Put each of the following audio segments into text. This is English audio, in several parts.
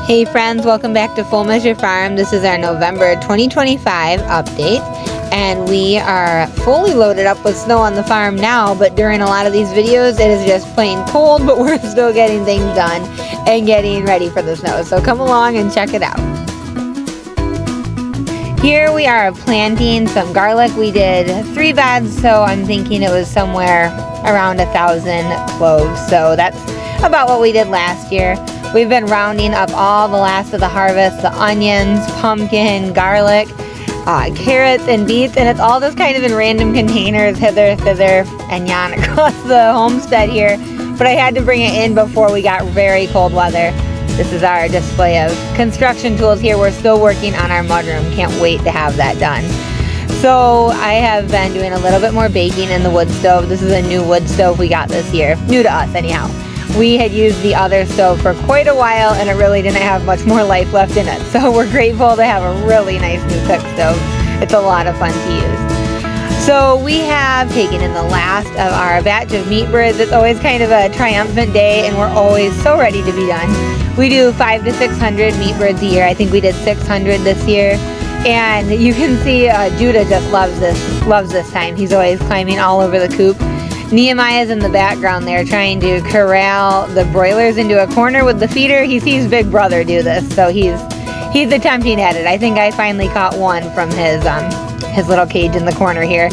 Hey friends, welcome back to Full Measure Farm. This is our November 2025 update, and we are fully loaded up with snow on the farm now, but during a lot of these videos it is just plain cold, but we're still getting things done and getting ready for the snow. So come along and check it out. Here we are planting some garlic. We did 3 beds, so I'm thinking it was somewhere around 1,000 cloves. So that's about what we did last year. We've been rounding up all the last of the harvest, the onions, pumpkin, garlic, carrots, and beets, and it's all just kind of in random containers, hither, thither, and yon across the homestead here. But I had to bring it in before we got very cold weather. This is our display of construction tools here. We're still working on our mudroom. Can't wait to have that done. So I have been doing a little bit more baking in the wood stove. This is a new wood stove we got this year. New to us anyhow. We had used the other stove for quite a while and it really didn't have much more life left in it. So we're grateful to have a really nice new cook stove. It's a lot of fun to use. So we have taken in the last of our batch of meat birds. It's always kind of a triumphant day and we're always so ready to be done. We do 500 to 600 meat birds a year. I think we did 600 this year. And you can see Judah just loves this time. He's always climbing all over the coop. Nehemiah's in the background there trying to corral the broilers into a corner with the feeder. He sees Big Brother do this, so he's attempting at it. I think I finally caught one from his little cage in the corner here.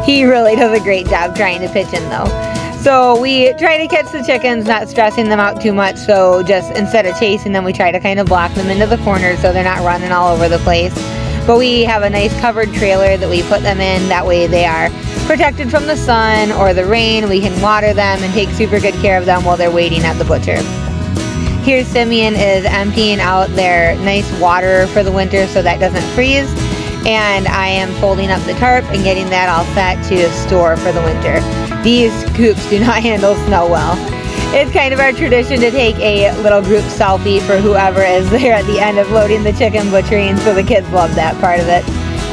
He really does a great job trying to pitch in though. So we try to catch the chickens, not stressing them out too much. So just instead of chasing them, we try to kind of block them into the corner so they're not running all over the place. But we have a nice covered trailer that we put them in. That way they are protected from the sun or the rain. We can water them and take super good care of them while they're waiting at the butcher. Here Simeon is emptying out their nice water for the winter so that doesn't freeze. And I am folding up the tarp and getting that all set to store for the winter. These coops do not handle snow well. It's kind of our tradition to take a little group selfie for whoever is there at the end of loading the chicken butchering, so the kids love that part of it.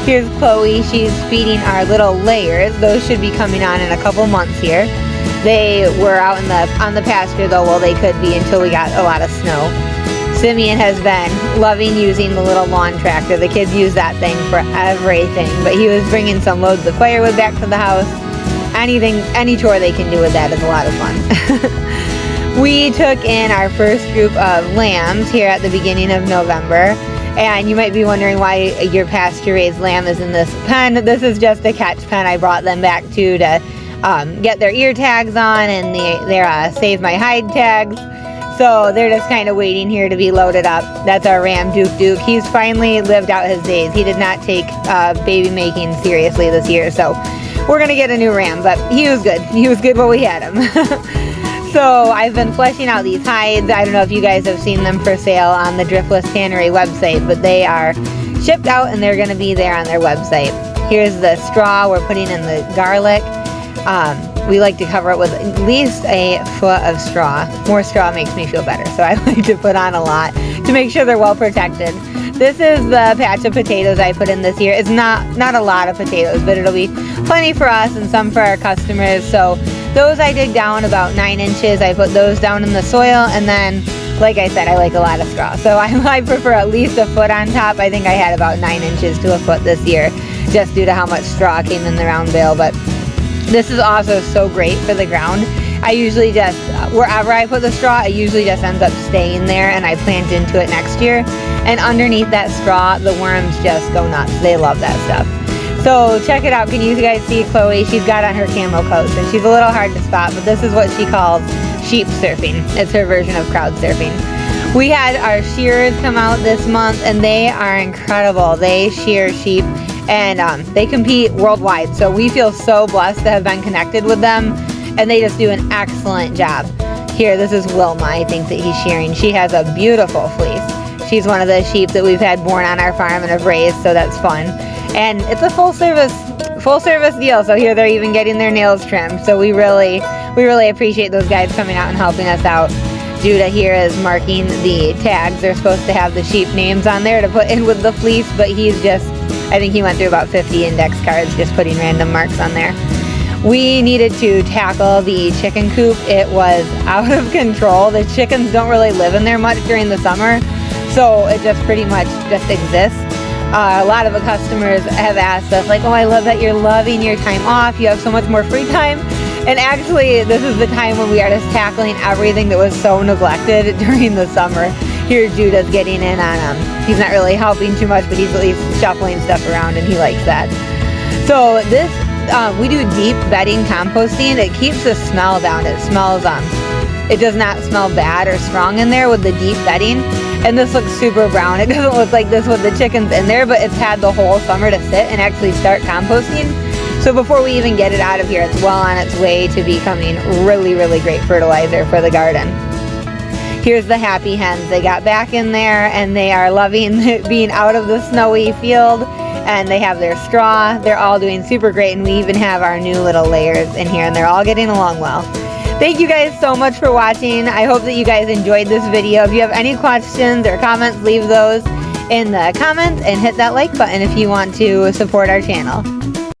Here's Chloe. She's feeding our little layers. Those should be coming on in a couple months here. They were out on the pasture though, well they could be until we got a lot of snow. Simeon has been loving using the little lawn tractor. The kids use that thing for everything, but he was bringing some loads of firewood back to the house. Any chore they can do with that is a lot of fun. We took in our first group of lambs here at the beginning of November. And you might be wondering why your pasture-raised lamb is in this pen. This is just a catch pen I brought them back to get their ear tags on and their Save My Hide tags. So they're just kind of waiting here to be loaded up. That's our ram, Duke. He's finally lived out his days. He did not take baby making seriously this year. So we're going to get a new ram, but he was good. He was good while we had him. So I've been fleshing out these hides. I don't know if you guys have seen them for sale on the Driftless Tannery website, but they are shipped out and they're going to be there on their website. Here's the straw we're putting in the garlic. We like to cover it with at least a foot of straw. More straw makes me feel better, so I like to put on a lot to make sure they're well protected. This is the patch of potatoes I put in this year. It's not a lot of potatoes, but it'll be plenty for us and some for our customers. So those I dig down about 9 inches. I put those down in the soil, and then, like I said, I like a lot of straw. So I prefer at least a foot on top. I think I had about 9 inches to a foot this year, just due to how much straw came in the round bale. But this is also so great for the ground. I usually just, wherever I put the straw, it usually just ends up staying there, and I plant into it next year. And underneath that straw, the worms just go nuts. They love that stuff. So check it out. Can you guys see Chloe? She's got on her camo coat, and she's a little hard to spot, but this is what she calls sheep surfing. It's her version of crowd surfing. We had our shearers come out this month, and they are incredible. They shear sheep, and they compete worldwide. So we feel so blessed to have been connected with them, and they just do an excellent job. Here, this is Wilma, I think, that he's shearing. She has a beautiful fleece. She's one of the sheep that we've had born on our farm and have raised, so that's fun. And it's a full service deal. So here they're even getting their nails trimmed. So we really appreciate those guys coming out and helping us out. Judah here is marking the tags. They're supposed to have the sheep names on there to put in with the fleece, but I think he went through about 50 index cards just putting random marks on there. We needed to tackle the chicken coop. It was out of control. The chickens don't really live in there much during the summer. So it just pretty much just exists. A lot of the customers have asked us like, oh, I love that you're loving your time off. You have so much more free time. And actually, this is the time when we are just tackling everything that was so neglected during the summer. Here, Judah's getting in on him. He's not really helping too much, but he's at least shuffling stuff around, and he likes that. So this, we do deep bedding composting. It keeps the smell down. It smells, it does not smell bad or strong in there with the deep bedding. And this looks super brown. It doesn't look like this with the chickens in there, but it's had the whole summer to sit and actually start composting. So before we even get it out of here, it's well on its way to becoming really, really great fertilizer for the garden. Here's the happy hens. They got back in there and they are loving being out of the snowy field, and they have their straw. They're all doing super great, and we even have our new little layers in here, and they're all getting along well. Thank you guys so much for watching. I hope that you guys enjoyed this video. If you have any questions or comments, leave those in the comments and hit that like button if you want to support our channel.